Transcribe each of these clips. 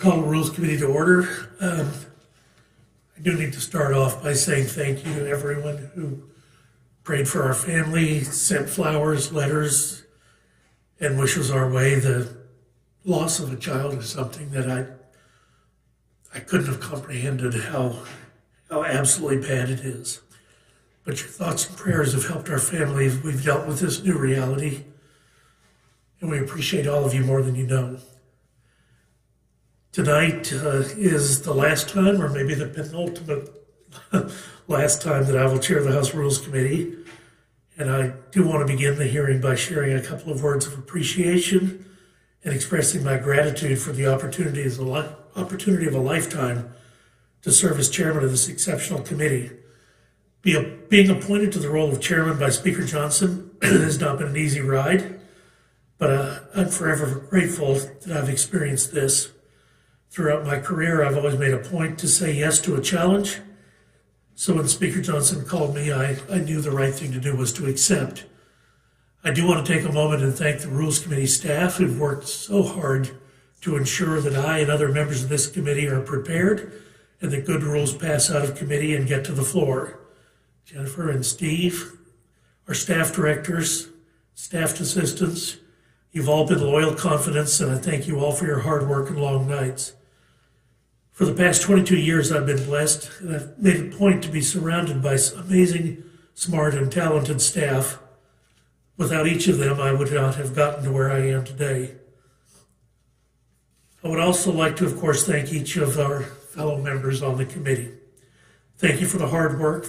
Call the Rules Committee to order. I do need to start off by saying thank you to everyone who prayed for our family, sent flowers, letters, and wishes our way. The loss of a child is something that I couldn't have comprehended how absolutely bad it is. But your thoughts and prayers have helped our family as we've dealt with this new reality, and we appreciate all of you more than you know. Tonight is the last time, or maybe the penultimate last time, that I will chair the House Rules Committee. And I do want to begin the hearing by sharing a couple of words of appreciation and expressing my gratitude for the opportunity of a lifetime to serve as chairman of this exceptional committee. Being appointed to the role of chairman by Speaker Johnson has not been an easy ride, but I'm forever grateful that I've experienced this. Throughout my career, I've always made a point to say yes to a challenge. So when Speaker Johnson called me, I knew the right thing to do was to accept. I do want to take a moment and thank the Rules Committee staff who've worked so hard to ensure that I and other members of this committee are prepared and that good rules pass out of committee and get to the floor. Jennifer and Steve, our staff directors, staff assistants, you've all been loyal confidants, and I thank you all for your hard work and long nights. For the past 22 years, I've been blessed, and I've made a point to be surrounded by amazing, smart, and talented staff. Without each of them, I would not have gotten to where I am today. I would also like to, of course, thank each of our fellow members on the committee. Thank you for the hard work.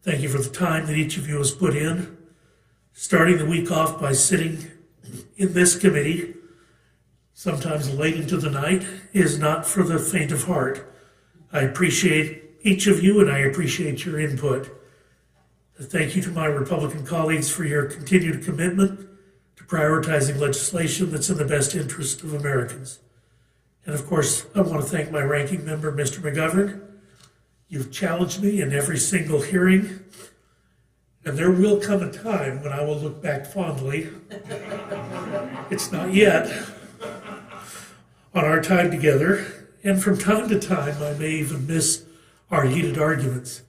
Thank you for the time that each of you has put in. Starting the week off by sitting in this committee, sometimes late into the night, is not for the faint of heart. I appreciate each of you, and I appreciate your input. Thank you to my Republican colleagues for your continued commitment to prioritizing legislation that's in the best interest of Americans. And of course, I want to thank my ranking member, Mr. McGovern. You've challenged me in every single hearing, and there will come a time when I will look back fondly. It's not yet, on our time together, and from time to time I may even miss our heated arguments.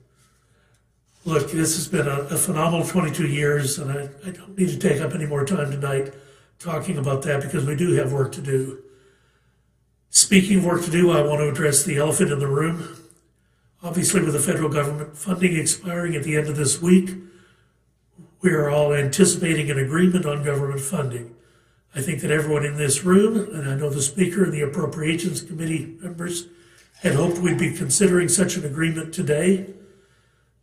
Look, this has been a phenomenal 22 years, and I don't need to take up any more time tonight talking about that because we do have work to do. Speaking of work to do, I want to address the elephant in the room. Obviously, with the federal government funding expiring at the end of this week, we are all anticipating an agreement on government funding. I think that everyone in this room, and I know the Speaker and the Appropriations Committee members, had hoped we'd be considering such an agreement today,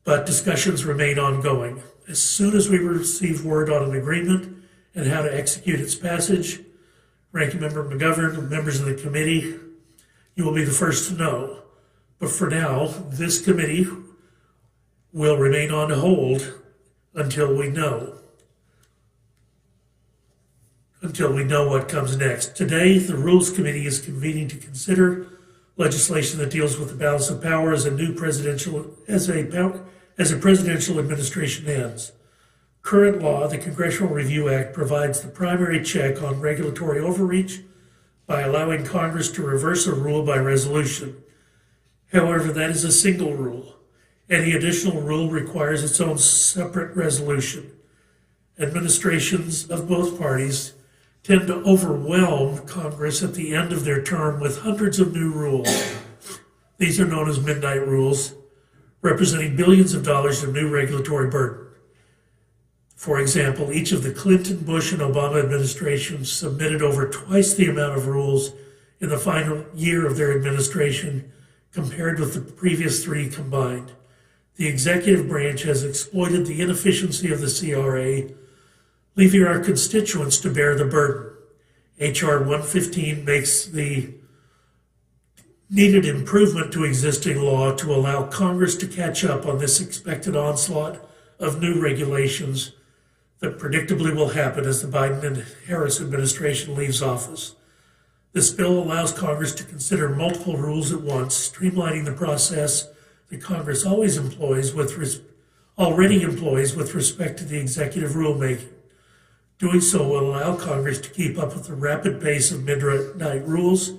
but discussions remain ongoing. As soon as we receive word on an agreement and how to execute its passage, Ranking Member McGovern and members of the committee, you will be the first to know. But for now, this committee will remain on hold until we know what comes next. Today, the Rules Committee is convening to consider legislation that deals with the balance of power as a presidential administration ends. Current law, the Congressional Review Act, provides the primary check on regulatory overreach by allowing Congress to reverse a rule by resolution. However, that is a single rule. Any additional rule requires its own separate resolution. Administrations of both parties tend to overwhelm Congress at the end of their term with hundreds of new rules. These are known as midnight rules, representing billions of dollars of new regulatory burden. For example, each of the Clinton, Bush, and Obama administrations submitted over twice the amount of rules in the final year of their administration compared with the previous three combined. The executive branch has exploited the inefficiency of the CRA, leaving our constituents to bear the burden. H.R. 115 makes the needed improvement to existing law to allow Congress to catch up on this expected onslaught of new regulations that predictably will happen as the Biden and Harris administration leaves office. This bill allows Congress to consider multiple rules at once, streamlining the process that Congress already employs with respect to the executive rulemaking. Doing so will allow Congress to keep up with the rapid pace of midnight rules,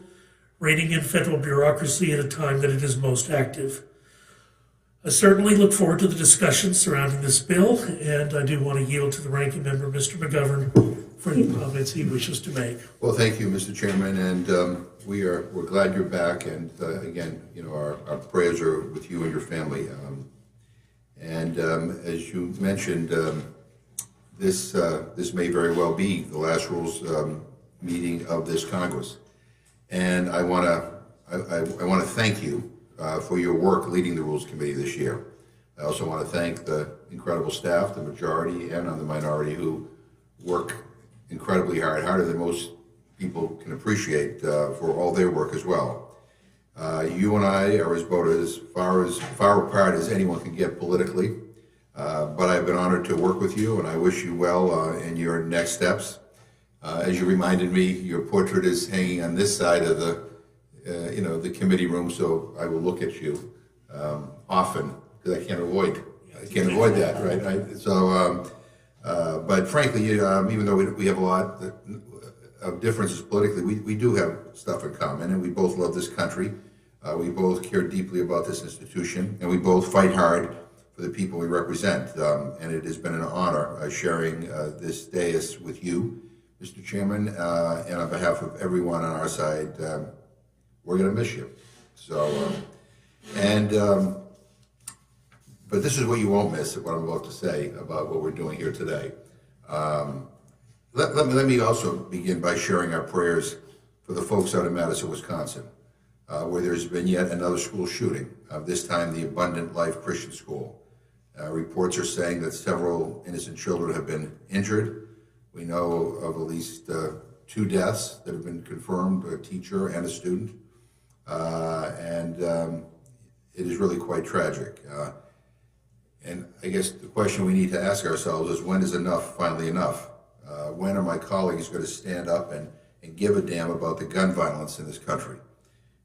reining in federal bureaucracy at a time that it is most active. I certainly look forward to the discussion surrounding this bill, and I do want to yield to the ranking member, Mr. McGovern, for any comments he wishes to make. Well, thank you, Mr. Chairman, and we're glad you're back. And again, our prayers are with you and your family. As you mentioned, this may very well be the last rules meeting of this Congress, and I want to thank you for your work leading the Rules Committee this year. I also want to thank the incredible staff, the majority and on the minority, who work incredibly hard, harder than most people can appreciate, for all their work as well. You and I are about as far apart as anyone can get politically, but I've been honored to work with you, and I wish you well in your next steps. As you reminded me, your portrait is hanging on this side of the committee room, so I will look at you often, because I can't avoid that, right? But frankly, even though we have a lot of differences politically, we do have stuff in common, and we both love this country. We both care deeply about this institution, and we both fight hard for the people we represent. And it has been an honor sharing this dais with you, Mr. Chairman, and on behalf of everyone on our side. We're going to miss you. But this is what you won't miss, what I'm about to say about what we're doing here today. Let me also begin by sharing our prayers for the folks out in Madison, Wisconsin, where there's been yet another school shooting, this time the Abundant Life Christian School. Reports are saying that several innocent children have been injured. We know of at least 2 deaths that have been confirmed, a teacher and a student. It is really quite tragic. And I guess the question we need to ask ourselves is, when is enough finally enough? When are my colleagues going to stand up and give a damn about the gun violence in this country?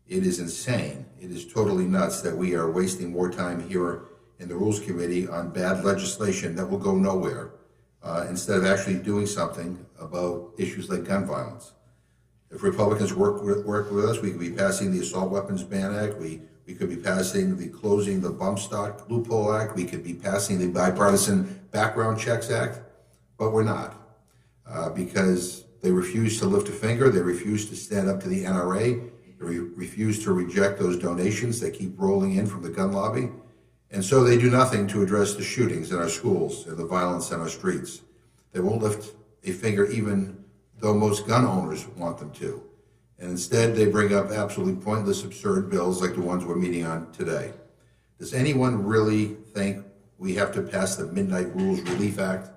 It is insane. It is totally nuts that we are wasting more time here in the Rules Committee on bad legislation that will go nowhere, instead of actually doing something about issues like gun violence. If Republicans work with us, we could be passing the Assault Weapons Ban Act. We could be passing the Closing the Bump Stock Loophole Act. We could be passing the Bipartisan Background Checks Act, but we're not, because they refuse to lift a finger. They refuse to stand up to the NRA. They refuse to reject those donations that keep rolling in from the gun lobby. And so they do nothing to address the shootings in our schools and the violence in our streets. They won't lift a finger, even though most gun owners want them to. And instead, they bring up absolutely pointless, absurd bills like the ones we're meeting on today. Does anyone really think we have to pass the Midnight Rules Relief Act?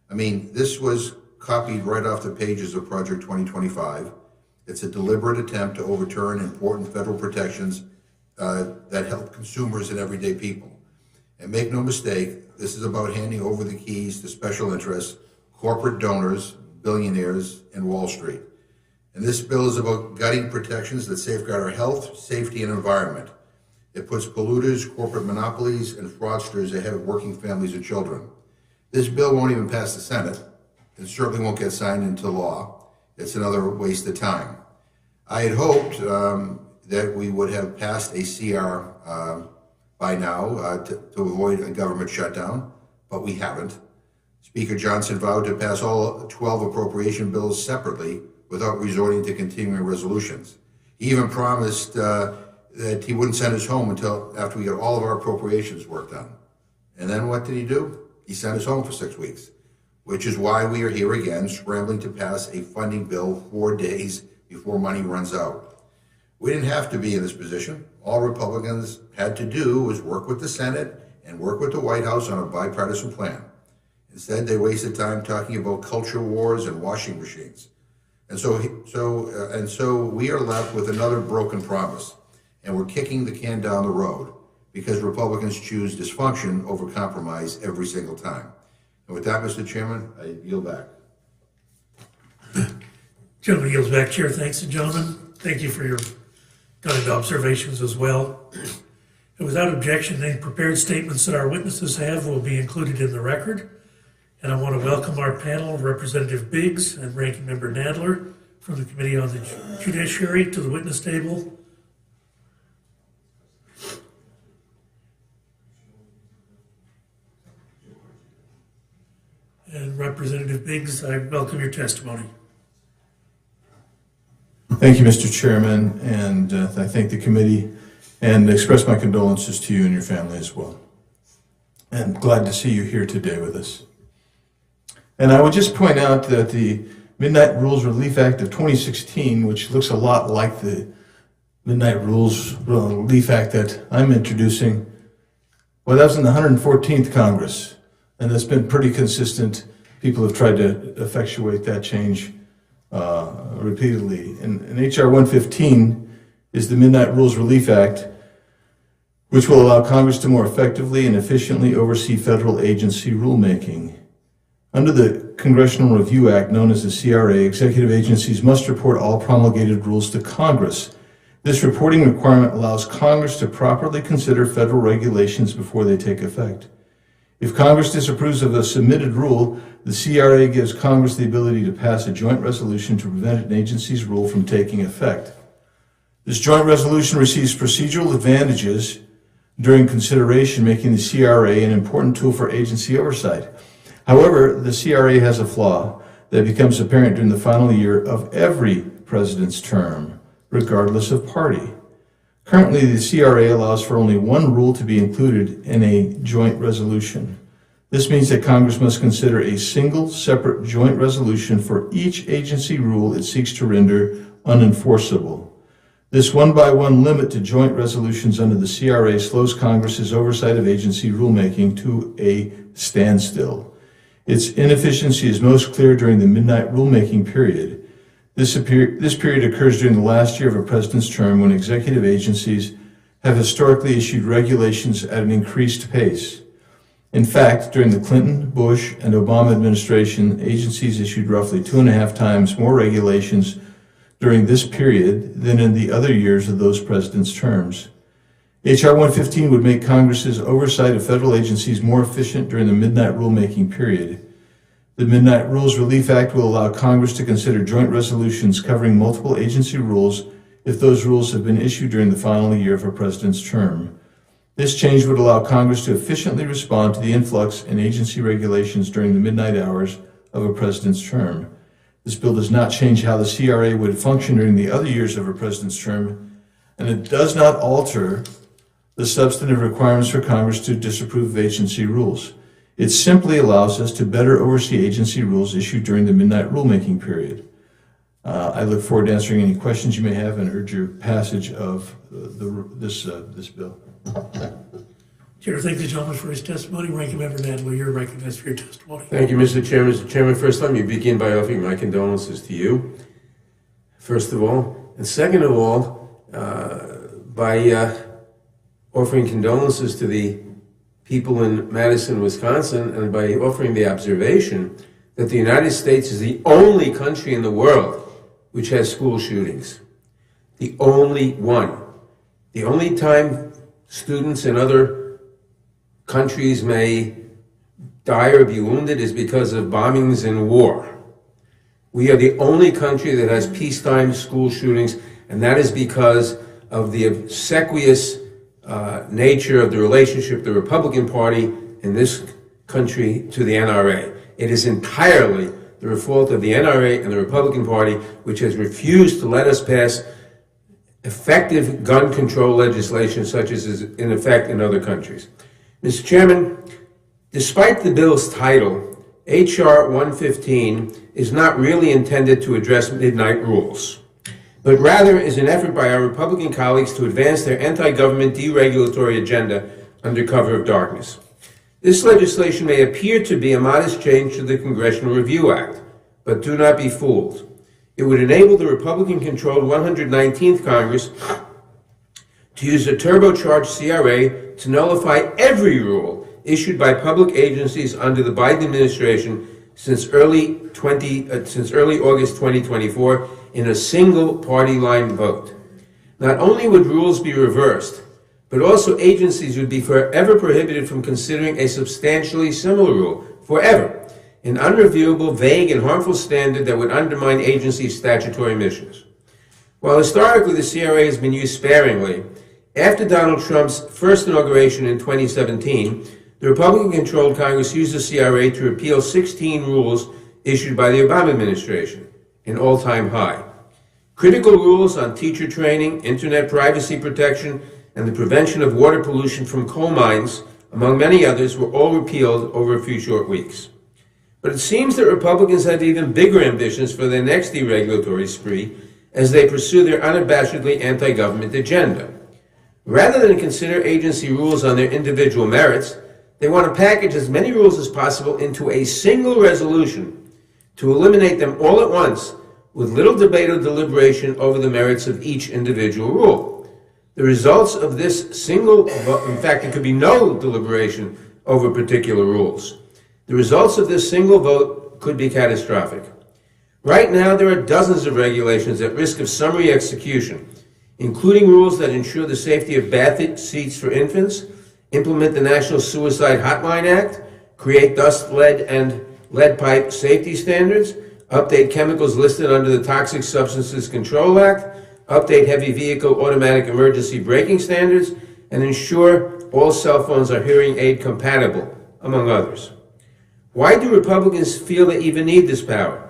I mean, this was copied right off the pages of Project 2025. It's a deliberate attempt to overturn important federal protections that help consumers and everyday people. And make no mistake, this is about handing over the keys to special interests, corporate donors, billionaires, and Wall Street. And this bill is about gutting protections that safeguard our health, safety, and environment. It puts polluters, corporate monopolies, and fraudsters ahead of working families and children. This bill won't even pass the Senate. It certainly won't get signed into law. It's another waste of time. I had hoped that we would have passed a CR by now to avoid a government shutdown, but we haven't. Speaker Johnson vowed to pass all 12 appropriation bills separately without resorting to continuing resolutions. He even promised that he wouldn't send us home until after we got all of our appropriations work done. And then what did he do? He sent us home for 6 weeks, which is why we are here again, scrambling to pass a funding bill 4 days before money runs out. We didn't have to be in this position. All Republicans had to do was work with the Senate and work with the White House on a bipartisan plan. Instead, they wasted time talking about culture wars and washing machines. And so we are left with another broken promise, and we're kicking the can down the road because Republicans choose dysfunction over compromise every single time. And with that, Mr. Chairman, I yield back. Gentleman yields back, Chair. Thanks, and gentlemen, thank you for your kind observations as well. And without objection, any prepared statements that our witnesses have will be included in the record. And I want to welcome our panel, Representative Biggs and Ranking Member Nadler, from the Committee on the Judiciary to the witness table. And Representative Biggs, I welcome your testimony. Thank you, Mr. Chairman, and I thank the committee and express my condolences to you and your family as well. And glad to see you here today with us. And I would just point out that the Midnight Rules Relief Act of 2016, which looks a lot like the Midnight Rules Relief Act that I'm introducing, well, that was in the 114th Congress, and it's been pretty consistent. People have tried to effectuate that change repeatedly. And H.R. 115 is the Midnight Rules Relief Act, which will allow Congress to more effectively and efficiently oversee federal agency rulemaking. Under the Congressional Review Act, known as the CRA, executive agencies must report all promulgated rules to Congress. This reporting requirement allows Congress to properly consider federal regulations before they take effect. If Congress disapproves of a submitted rule, the CRA gives Congress the ability to pass a joint resolution to prevent an agency's rule from taking effect. This joint resolution receives procedural advantages during consideration, making the CRA an important tool for agency oversight. However, the CRA has a flaw that becomes apparent during the final year of every president's term, regardless of party. Currently, the CRA allows for only one rule to be included in a joint resolution. This means that Congress must consider a single, separate joint resolution for each agency rule it seeks to render unenforceable. This one-by-one limit to joint resolutions under the CRA slows Congress's oversight of agency rulemaking to a standstill. Its inefficiency is most clear during the midnight rulemaking period. This period occurs during the last year of a president's term when executive agencies have historically issued regulations at an increased pace. In fact, during the Clinton, Bush, and Obama administration, agencies issued roughly 2.5 times more regulations during this period than in the other years of those presidents' terms. H.R. 115 would make Congress's oversight of federal agencies more efficient during the midnight rulemaking period. The Midnight Rules Relief Act will allow Congress to consider joint resolutions covering multiple agency rules if those rules have been issued during the final year of a president's term. This change would allow Congress to efficiently respond to the influx in agency regulations during the midnight hours of a president's term. This bill does not change how the CRA would function during the other years of a president's term, and it does not alter the substantive requirements for Congress to disapprove of agency rules. It simply allows us to better oversee agency rules issued during the midnight rulemaking period. I look forward to answering any questions you may have and urge your passage of this bill. Chair, thank the gentleman for his testimony. Ranking Member Nadler, you're recognized for your testimony. Thank you, Mr. Chairman. Mr. Chairman, first let me begin by offering my condolences to you, first of all. And second of all, by offering condolences to the people in Madison, Wisconsin, and by offering the observation that the United States is the only country in the world which has school shootings. The only one. The only time students in other countries may die or be wounded is because of bombings and war. We are the only country that has peacetime school shootings, and that is because of the obsequious nature of the relationship of the Republican Party in this country to the NRA. It is entirely the fault of the NRA and the Republican Party, which has refused to let us pass effective gun control legislation such as is in effect in other countries. Mr. Chairman, despite the bill's title, H.R. 115 is not really intended to address midnight rules, but rather is an effort by our Republican colleagues to advance their anti-government deregulatory agenda under cover of darkness. This legislation may appear to be a modest change to the Congressional Review Act, but do not be fooled. It would enable the Republican-controlled 119th Congress to use a turbocharged CRA to nullify every rule issued by public agencies under the Biden administration since early August 2024 in a single party line vote. Not only would rules be reversed, but also agencies would be forever prohibited from considering a substantially similar rule, forever. an unreviewable, vague, and harmful standard that would undermine agencies' statutory missions. While historically the CRA has been used sparingly, after Donald Trump's first inauguration in 2017, the Republican-controlled Congress used the CRA to repeal 16 rules issued by the Obama administration, an all-time high. Critical rules on teacher training, internet privacy protection, and the prevention of water pollution from coal mines, among many others, were all repealed over a few short weeks. But it seems that Republicans have even bigger ambitions for their next deregulatory spree as they pursue their unabashedly anti-government agenda. Rather than consider agency rules on their individual merits, they want to package as many rules as possible into a single resolution to eliminate them all at once with little debate or deliberation over the merits of each individual rule. The results of this single vote, in fact, there could be no deliberation over particular rules. The results of this single vote could be catastrophic. Right now, there are dozens of regulations at risk of summary execution, including rules that ensure the safety of bath seats for infants, implement the National Suicide Hotline Act, create dust, lead, and lead pipe safety standards, update chemicals listed under the Toxic Substances Control Act, update heavy vehicle automatic emergency braking standards, and ensure all cell phones are hearing aid compatible, among others. Why do Republicans feel they even need this power?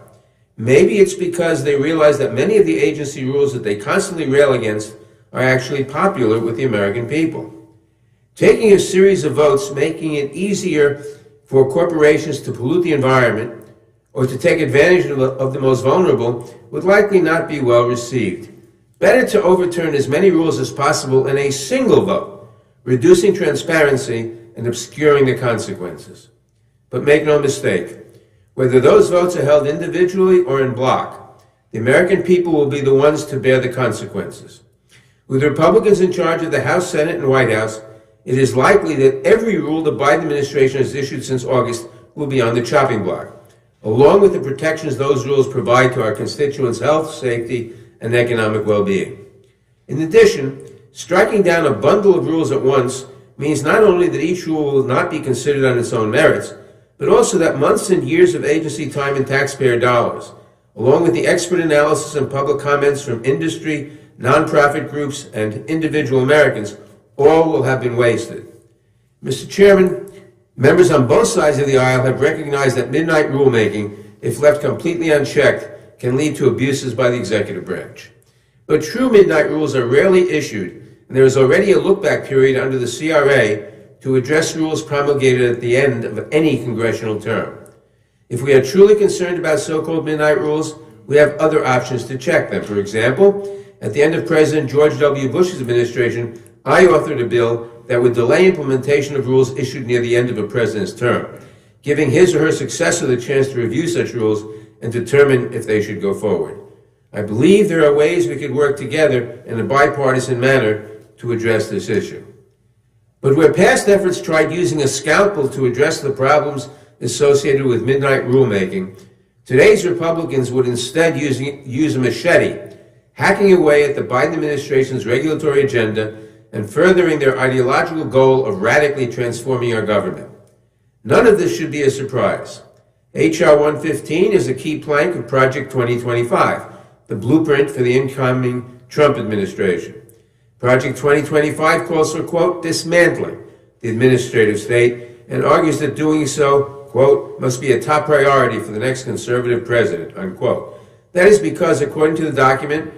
Maybe it's because they realize that many of the agency rules that they constantly rail against are actually popular with the American people. Taking a series of votes making it easier for corporations to pollute the environment or to take advantage of the most vulnerable would likely not be well received. Better to overturn as many rules as possible in a single vote, reducing transparency and obscuring the consequences. But make no mistake, whether those votes are held individually or in bloc, the American people will be the ones to bear the consequences. With Republicans in charge of the House, Senate, and White House, it is likely that every rule the Biden administration has issued since August will be on the chopping block, along with the protections those rules provide to our constituents' health, safety, and economic well-being. In addition, striking down a bundle of rules at once means not only that each rule will not be considered on its own merits, but also that months and years of agency time and taxpayer dollars, along with the expert analysis and public comments from industry, nonprofit groups, and individual Americans, all will have been wasted. Mr. Chairman, members on both sides of the aisle have recognized that midnight rulemaking, if left completely unchecked, can lead to abuses by the executive branch. But true midnight rules are rarely issued, and there is already a look-back period under the CRA to address rules promulgated at the end of any congressional term. If we are truly concerned about so-called midnight rules, we have other options to check them. For example, at the end of President George W. Bush's administration, I authored a bill that would delay implementation of rules issued near the end of a president's term, giving his or her successor the chance to review such rules and determine if they should go forward. I believe there are ways we could work together in a bipartisan manner to address this issue. But where past efforts tried using a scalpel to address the problems associated with midnight rulemaking, today's Republicans would instead use a machete, hacking away at the Biden administration's regulatory agenda and furthering their ideological goal of radically transforming our government. None of this should be a surprise. H.R. 115 is a key plank of Project 2025, the blueprint for the incoming Trump administration. Project 2025 calls for, quote, dismantling the administrative state and argues that doing so, quote, must be a top priority for the next conservative president, unquote. That is because, according to the document,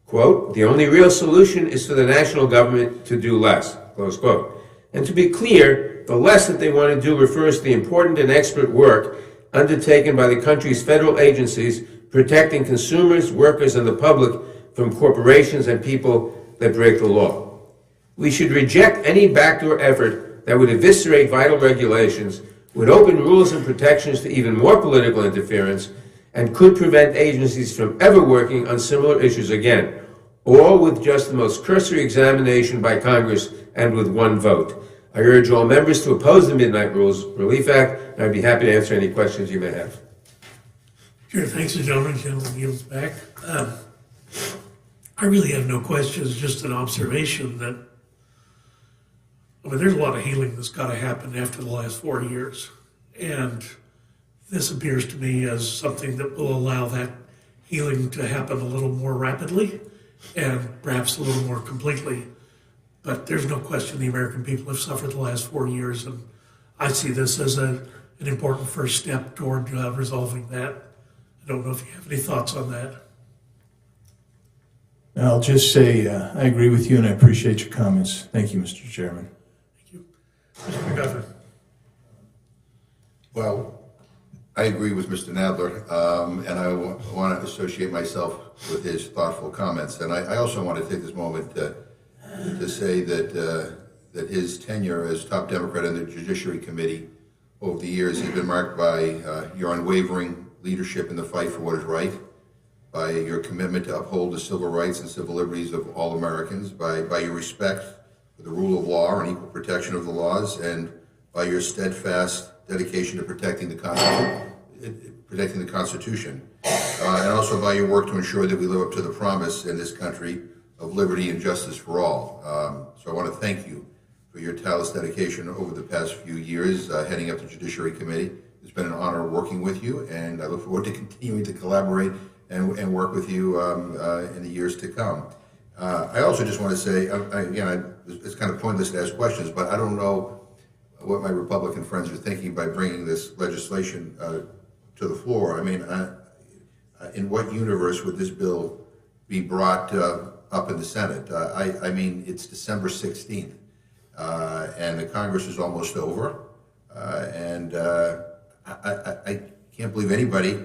quote, the only real solution is for the national government to do less, close quote. And to be clear, the less that they want to do refers to the important and expert work undertaken by the country's federal agencies protecting consumers, workers, and the public from corporations and people that break the law. We should reject any backdoor effort that would eviscerate vital regulations, would open rules and protections to even more political interference, and could prevent agencies from ever working on similar issues again, all with just the most cursory examination by Congress and with one vote. I urge all members to oppose the Midnight Rules Relief Act, and I'd be happy to answer any questions you may have. Sure, thanks, gentlemen. Gentleman yields back. I really have no questions, just an observation that, there's a lot of healing that's got to happen after the last 4 years. And this appears to me as something that will allow that healing to happen a little more rapidly and perhaps a little more completely. But there's no question the American people have suffered the last 4 years, and I see this as an important first step toward resolving that. I don't know if you have any thoughts on that. I'll just say I agree with you and I appreciate your comments. Thank you, Mr. Chairman. Thank you. Mr. McGovern. Well, I agree with Mr. Nadler, and I want to associate myself with his thoughtful comments. And I also want to take this moment to say that his tenure as top Democrat in the Judiciary Committee over the years has been marked by your unwavering leadership in the fight for what is right, by your commitment to uphold the civil rights and civil liberties of all Americans, by your respect for the rule of law and equal protection of the laws, and by your steadfast dedication to protecting the Constitution, and also by your work to ensure that we live up to the promise in this country of liberty and justice for all. So I want to thank you for your tireless dedication over the past few years heading up the Judiciary Committee. It's been an honor working with you, and I look forward to continuing to collaborate and work with you in the years to come. I also just want to say, it's kind of pointless to ask questions, but I don't know what my Republican friends are thinking by bringing this legislation to the floor. I mean, in what universe would this bill be brought up in the Senate? I mean, it's December 16th, and the Congress is almost over, and I can't believe anybody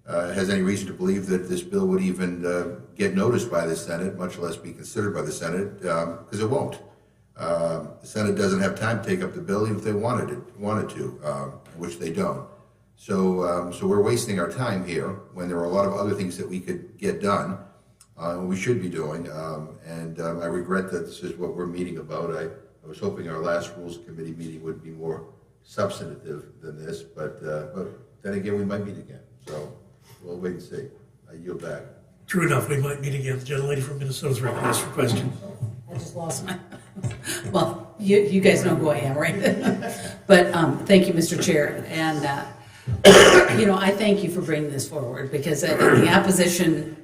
has any reason to believe that this bill would even get noticed by the Senate, much less be considered by the Senate, because it won't. The Senate doesn't have time to take up the bill even if they wanted to, which they don't. So we're wasting our time here when there are a lot of other things that we could get done, we should be doing. And I regret that this is what we're meeting about. I was hoping our last Rules Committee meeting would be more substantive than this, but then again, we might meet again. So we'll wait and see. I yield back. True enough, we might meet again. The gentlelady from Minnesota is recognized for question. I just lost my, well, you guys know who I am, right? But thank you, Mr. Chair. And, I thank you for bringing this forward because the opposition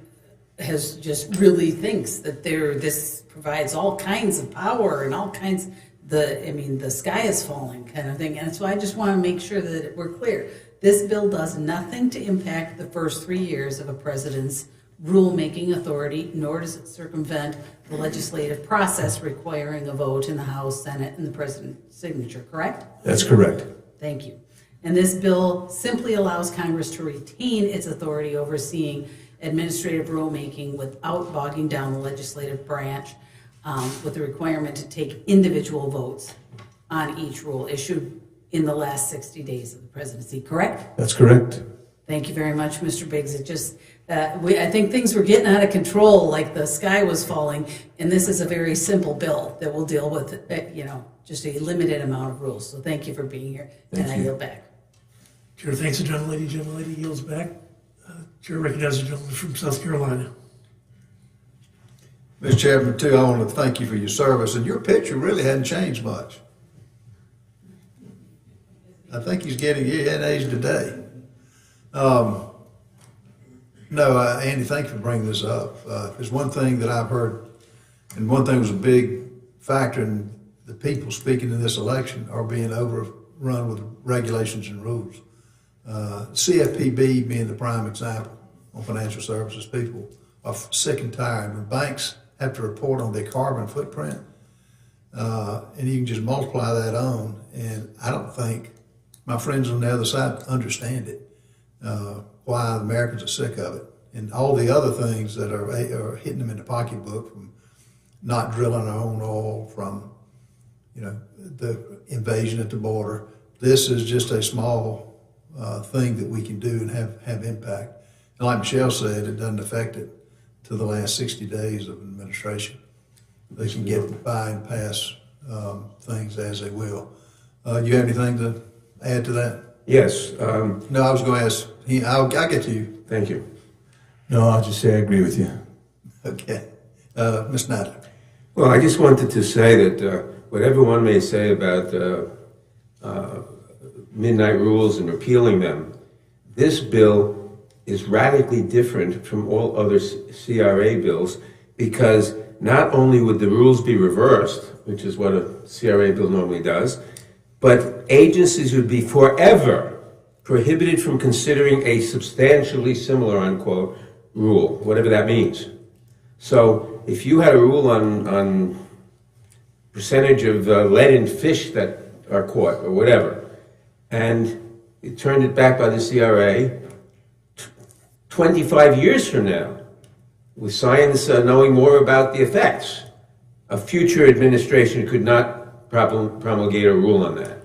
has just really thinks that this provides all kinds of power and all kinds, the sky is falling kind of thing. And so I just want to make sure that we're clear. This bill does nothing to impact the first 3 years of a president's rulemaking authority, nor does it circumvent the legislative process requiring a vote in the House, Senate, and the president's signature, correct? That's correct. Thank you. And this bill simply allows Congress to retain its authority overseeing administrative rulemaking without bogging down the legislative branch with the requirement to take individual votes on each rule issued in the last 60 days of the presidency, correct? That's correct. Thank you very much, Mr. Biggs. It just, I think things were getting out of control, like the sky was falling, and this is a very simple bill that will deal with, just a limited amount of rules. So thank you for being here, and I yield back. Chair thanks the gentlelady. Gentlelady yields back. Chair recognizes the gentleman from South Carolina. Mr. Chairman, too, I want to thank you for your service, and your picture really hadn't changed much. I think he's getting in age today. Andy, thank you for bringing this up. There's one thing that I've heard, and one thing was a big factor in the people speaking in this election are being overrun with regulations and rules. CFPB being the prime example on financial services. People are sick and tired. When banks have to report on their carbon footprint, and you can just multiply that on, and I don't think my friends on the other side understand it, why Americans are sick of it, and all the other things that are hitting them in the pocketbook from not drilling our own oil, from the invasion at the border. This is just a small thing that we can do and have impact. And like Michelle said, it doesn't affect it to the last 60 days of administration. They can get by and pass things as they will. You have anything to add to that? Yes. No, I was going to ask. I'll get to you. Thank you. No, I'll just say I agree with you. Okay. Ms. Nadler. Well, I just wanted to say that whatever one may say about midnight rules and repealing them, this bill is radically different from all other CRA bills, because not only would the rules be reversed, which is what a CRA bill normally does, but agencies would be forever prohibited from considering a substantially similar, unquote, rule, whatever that means. So if you had a rule on percentage of lead in fish that are caught or whatever, and you turned it back by the CRA, 25 years from now, with science knowing more about the effects, a future administration could not promulgate a rule on that.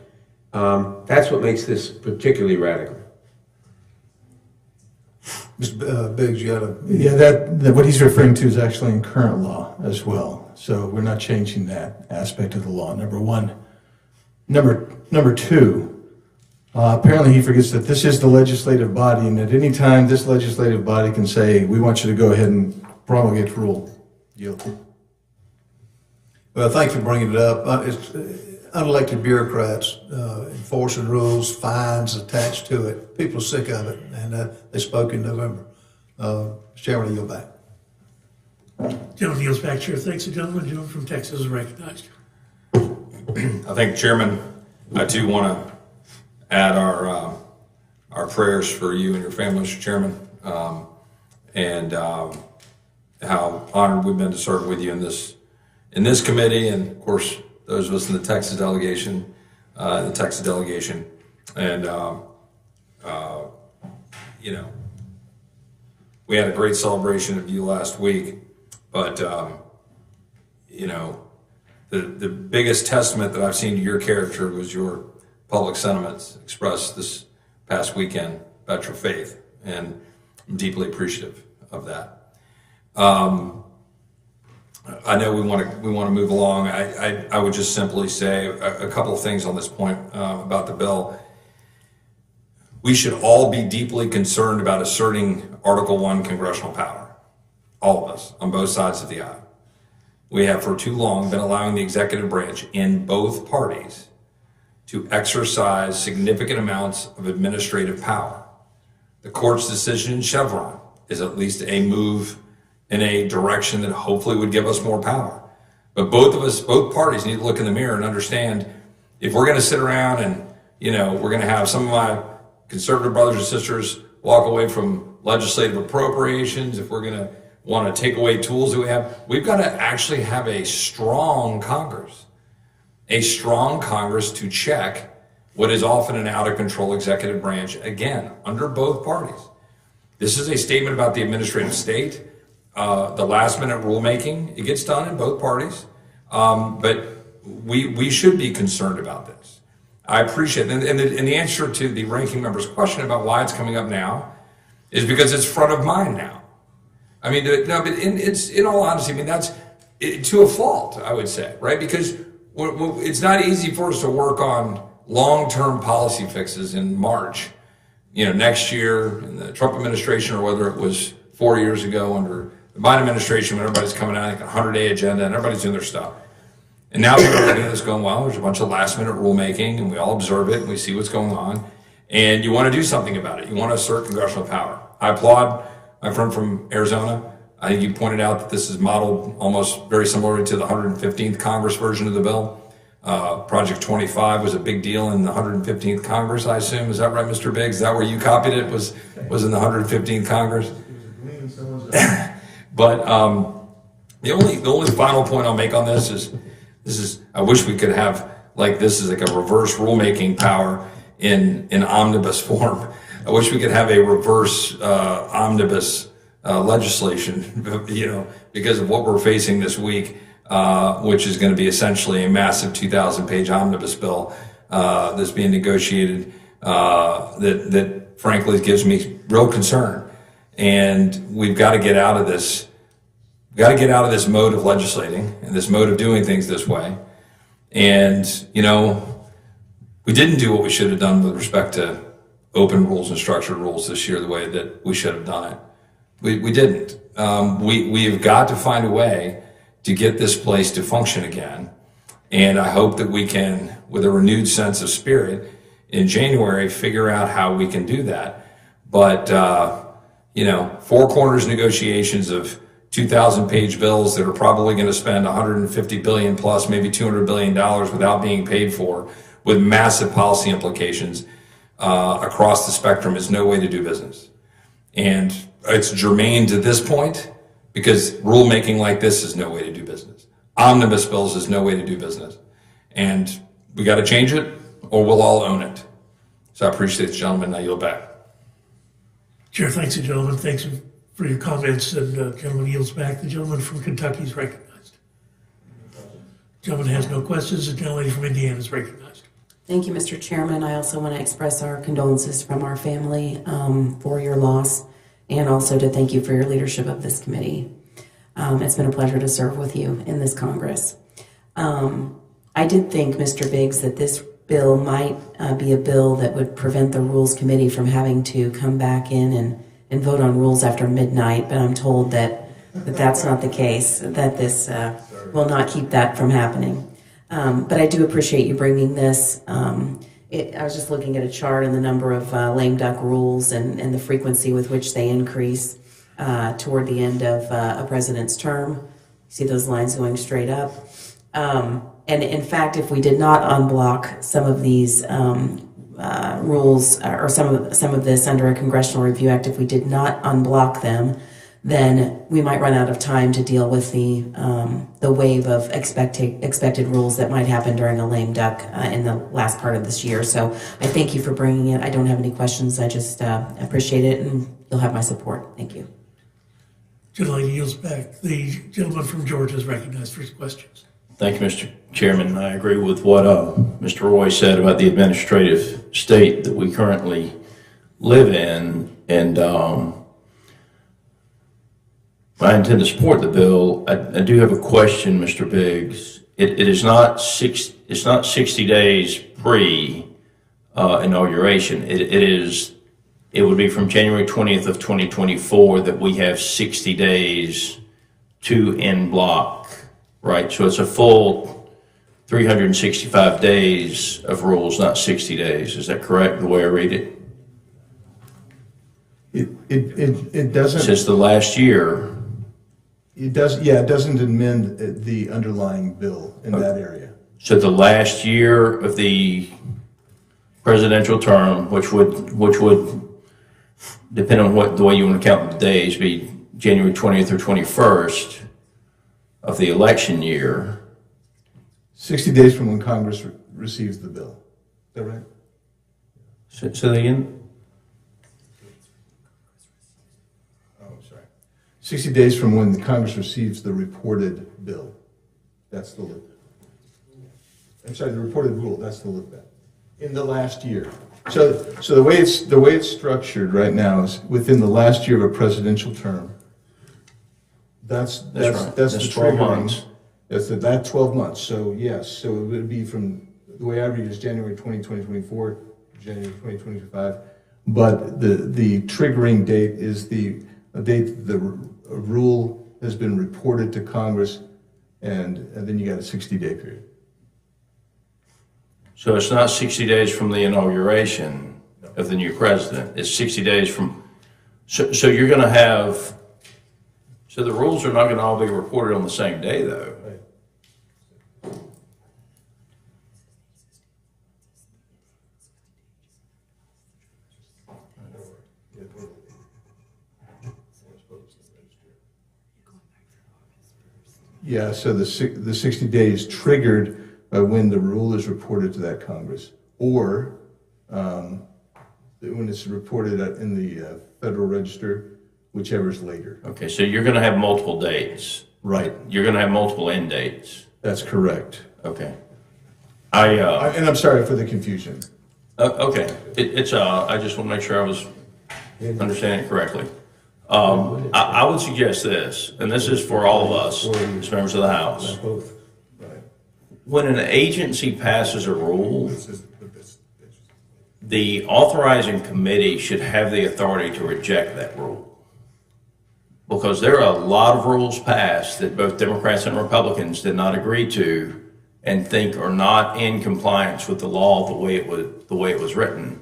That's what makes this particularly radical. Mr. Biggs, you got a... Yeah, that what he's referring to is actually in current law as well. So we're not changing that aspect of the law, number one. Number two, apparently he forgets that this is the legislative body, and at any time this legislative body can say, we want you to go ahead and promulgate the rule. Yield. Well, thank you for bringing it up. It's unelected bureaucrats enforcing rules, fines attached to it. People are sick of it, and they spoke in November. Mr. Chairman, I yield back. Gentleman yields back, Chair. Thanks, gentleman. Gentleman from Texas is recognized. I think, Chairman, I too want to add our prayers for you and your family, Mr. Chairman, and how honored we've been to serve with you in this committee, and of course those of us in the Texas delegation, and you know, we had a great celebration of you last week, but you know, the biggest testament that I've seen to your character was your public sentiments expressed this past weekend about your faith, and I'm deeply appreciative of that. I know we want to move along. I would just simply say a couple of things on this point about the bill. We should all be deeply concerned about asserting Article 1 congressional power. All of us, on both sides of the aisle. We have for too long been allowing the executive branch in both parties to exercise significant amounts of administrative power. The court's decision in Chevron is at least a move in a direction that hopefully would give us more power. But both parties need to look in the mirror and understand, if we're going to sit around and, you know, we're going to have some of my conservative brothers and sisters walk away from legislative appropriations, if we're going to want to take away tools that we have, we've got to actually have a strong Congress to check what is often an out of control executive branch, again, under both parties. This is a statement about the administrative state. The last minute rulemaking, it gets done in both parties, but we should be concerned about this. I appreciate it. And the answer to the ranking member's question about why it's coming up now is because it's front of mind now. I mean, no, but in all honesty, I mean, that's to a fault, I would say, right? Because it's not easy for us to work on long-term policy fixes in March, you know, next year in the Trump administration, or whether it was 4 years ago under the Biden administration, when everybody's coming out, like a 100-day agenda, and everybody's doing their stuff. And now people are looking at this going, well, there's a bunch of last-minute rulemaking, and we all observe it, and we see what's going on, and you want to do something about it. You want to assert congressional power. I applaud my friend from Arizona. I think you pointed out that this is modeled almost very similarly to the 115th Congress version of the bill. Project 25 was a big deal in the 115th Congress, I assume. Is that right, Mr. Biggs? Is that where you copied it? Was in the 115th Congress? But the only final point I'll make on this is I wish we could have this is like a reverse rulemaking power in omnibus form. I wish we could have a reverse omnibus legislation, you know, because of what we're facing this week, which is going to be essentially a massive 2,000-page omnibus bill that's being negotiated that frankly gives me real concern. And we've got to get out of this. We've got to get out of this mode of legislating and this mode of doing things this way. And, you know, we didn't do what we should have done with respect to open rules and structured rules this year the way that we should have done it. We didn't. We've got to find a way to get this place to function again. And I hope that we can, with a renewed sense of spirit, in January, figure out how we can do that. But, four corners negotiations of 2,000 page bills that are probably going to spend 150 billion plus, maybe $200 billion without being paid for, with massive policy implications across the spectrum is no way to do business. And it's germane to this point because rulemaking like this is no way to do business. Omnibus bills is no way to do business. And we got to change it or we'll all own it. So I appreciate it, gentlemen. I yield back. Chair, thanks, gentlemen. Thanks for your comments. And gentleman yields back. The gentleman from Kentucky is recognized. Gentleman has no questions. The gentlelady from Indiana is recognized. Thank you, Mr. Chairman. I also want to express our condolences from our family for your loss, and also to thank you for your leadership of this committee. It's been a pleasure to serve with you in this Congress. I did think, Mr. Biggs, that this bill might be a bill that would prevent the Rules Committee from having to come back in and vote on rules after midnight, but I'm told that that's not the case, that this will not keep that from happening. But I do appreciate you bringing this. I was just looking at a chart and the number of lame duck rules and the frequency with which they increase toward the end of a president's term. You see those lines going straight up. And in fact, if we did not unblock some of these rules or some of this under a Congressional Review Act, if we did not unblock them, then we might run out of time to deal with the wave of expected rules that might happen during a lame duck in the last part of this year. So I thank you for bringing it. I don't have any questions. I just appreciate it, and you'll have my support. Thank you. Gentlelady yields back. The gentleman from Georgia is recognized for his questions. Thank you, Mr. Chairman. I agree with what Mr. Roy said about the administrative state that we currently live in, and I intend to support the bill. I do have a question, Mr. Biggs. It is not it's not 60 days pre inauguration. It would be from January 20th of 2024 that we have 60 days to en bloc, right? So it's a full 365 days of rules, not 60 days. Is that correct, the way I read it? It doesn't. It says the last year. It does. Yeah, it doesn't amend the underlying bill in that area. So the last year of the presidential term, which would depend on the way you want to count the days, be January 20th or 21st of the election year. 60 days from when Congress receives the bill. Is that right? So that again? 60 days from when the Congress receives the reported bill. That's the look. I'm sorry, the reported rule. That's the look back. In the last year. So the way it's structured right now is within the last year of a presidential term. That's right. That's the 12 triggering. months. That's that 12 months. So yes. So it would be from the way I read it is January 2024, January 2025. But the triggering date is the date the rule has been reported to Congress, and then you got a 60-day period. So it's not 60 days from the inauguration of the new president. It's 60 days from. So you're going to have. So the rules are not going to all be reported on the same day, though. Right. Yeah, so the 60 days triggered by when the rule is reported to that Congress, or when it's reported in the Federal Register, whichever is later. Okay, so you're going to have multiple dates. Right. You're going to have multiple end dates. That's correct. Okay. And I'm sorry for the confusion. Okay. It's I just want to make sure I was understanding it correctly. I would suggest this, and this is for all of us as members of the House. When an agency passes a rule, the authorizing committee should have the authority to reject that rule. Because there are a lot of rules passed that both Democrats and Republicans did not agree to and think are not in compliance with the law the way it was written.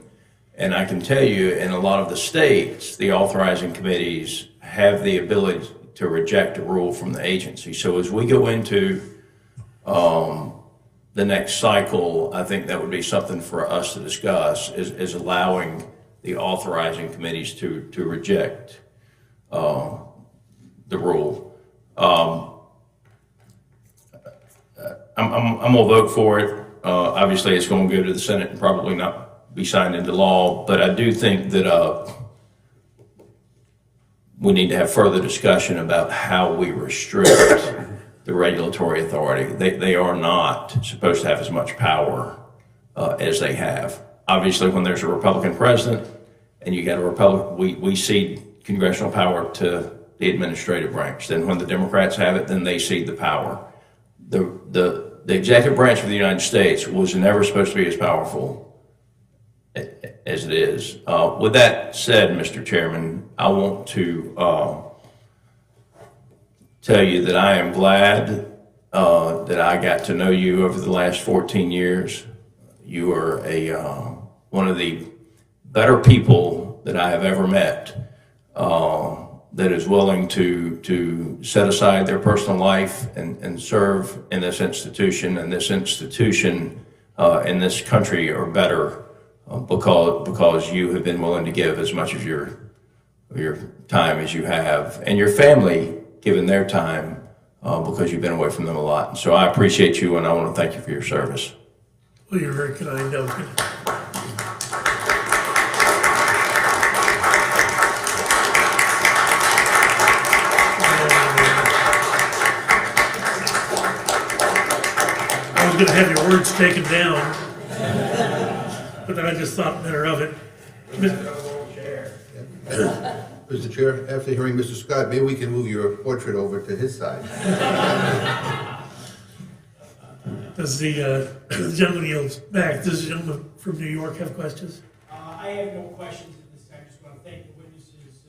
And I can tell you, in a lot of the states, the authorizing committees have the ability to reject a rule from the agency. So as we go into the next cycle, I think that would be something for us to discuss, is allowing the authorizing committees to reject the rule. I'm going to vote for it. Obviously, it's going to go to the Senate and probably not be signed into law, but I do think that we need to have further discussion about how we restrict the regulatory authority. They are not supposed to have as much power as they have. Obviously, when there's a Republican president and you got a Republican, we cede congressional power to the administrative branch. Then when the Democrats have it, then they cede the power. The executive branch of the United States was never supposed to be as powerful as it is. With that said, Mr. Chairman, I want to tell you that I am glad that I got to know you over the last 14 years. You are one of the better people that I have ever met, that is willing to set aside their personal life and serve in this institution. And this institution in this country are better because you have been willing to give as much of your time as you have, and your family given their time because you've been away from them a lot. And so I appreciate you, and I want to thank you for your service. Well, you're very kind. I was going to have your words taken down, but then I just thought better of it. Mr. Chair, after hearing Mr. Scott, maybe we can move your portrait over to his side. Does the gentleman yields back? Does the gentleman from New York have questions? I have no questions at this time. Just want to thank the witnesses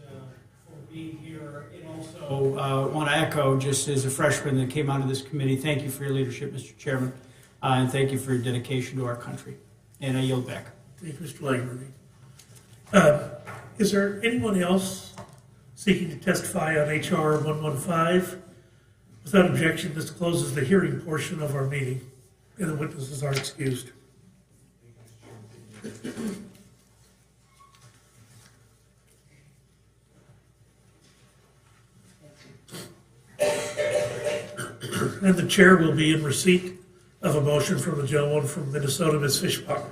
for being here, and also want to echo, just as a freshman that came onto this committee, thank you for your leadership, Mr. Chairman, and thank you for your dedication to our country. And I yield back. Thank you, Mr. Langworthy. Is there anyone else seeking to testify on HR 115? Without objection, this closes the hearing portion of our meeting, and the witnesses are excused. And the chair will be in receipt of a motion from the gentleman from Minnesota, Ms. Fishbach.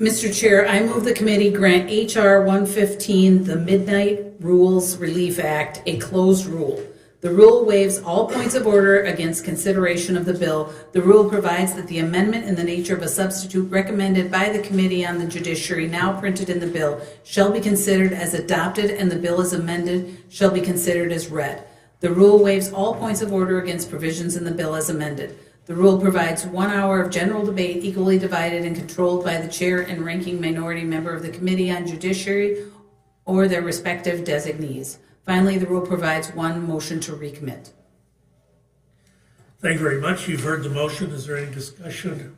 Mr. Chair, I move the committee grant H.R. 115, the Midnight Rules Relief Act, a closed rule. The rule waives all points of order against consideration of the bill. The rule provides that the amendment in the nature of a substitute recommended by the Committee on the Judiciary, now printed in the bill, shall be considered as adopted, and the bill as amended shall be considered as read. The rule waives all points of order against provisions in the bill as amended. The rule provides 1 hour of general debate equally divided and controlled by the chair and ranking minority member of the Committee on Judiciary or their respective designees. Finally, the rule provides 1 motion to recommit. Thank you very much. You've heard the motion. Is there any discussion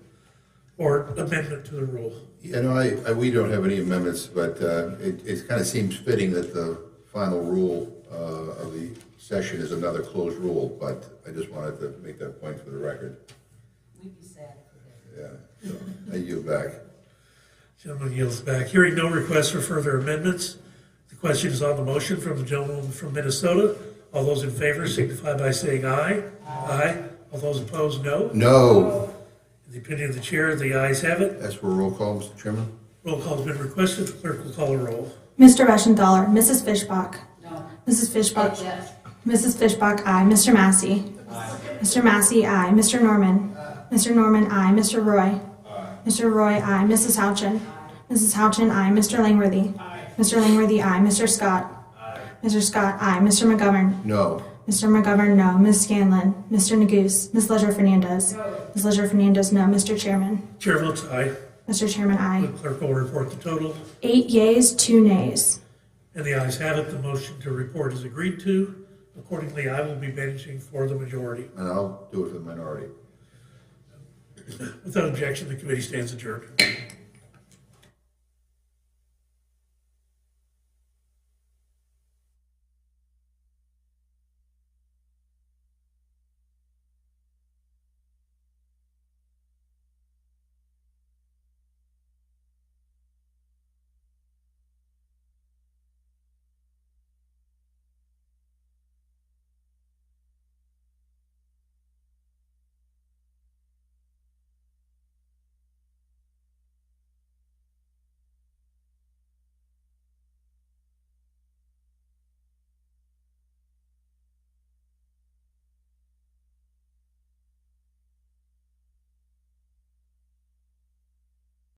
or amendment to the rule? You know, we don't have any amendments, but it kind of seems fitting that the final rule of the session is another closed rule, but I just wanted to make that point for the record. We'd be sad if Yeah, so I yield back. Gentleman yields back. Hearing no requests for further amendments, the question is on the motion from the gentleman from Minnesota. All those in favor signify by saying aye. Aye. All those opposed, no. No. In the opinion of the chair, the ayes have it. As for roll call, Mr. Chairman? Roll call has been requested. The clerk will call a roll. Mr. Reschenthaler, Mrs. Fishbach. No. Mrs. Fishbach. Yes. Mrs. Fishbach, aye. Mr. Massey. Aye. Mr. Massey, aye. Mr. Norman. Aye. Mr. Norman, aye. Mr. Roy. Aye. Mr. Roy, aye. Mrs. Houchin. Aye. Mrs. Houchin, aye. Mr. Langworthy. Aye. Mr. Langworthy, aye. Mr. Scott. Aye. Mr. Scott, aye. Mr. McGovern. No. Mr. McGovern, no. Ms. Scanlon. Mr. Neguse. Ms. Leisure-Fernandez. No. Ms. Leisure-Fernandez, no. Mr. Chairman. Chair votes aye. Mr. Chairman, aye. The clerk will report the total. 8 yeas, 2 nays. And the ayes have it. The motion to report is agreed to. Accordingly, I will be managing for the majority. And I'll do it for the minority. Without objection, the committee stands adjourned.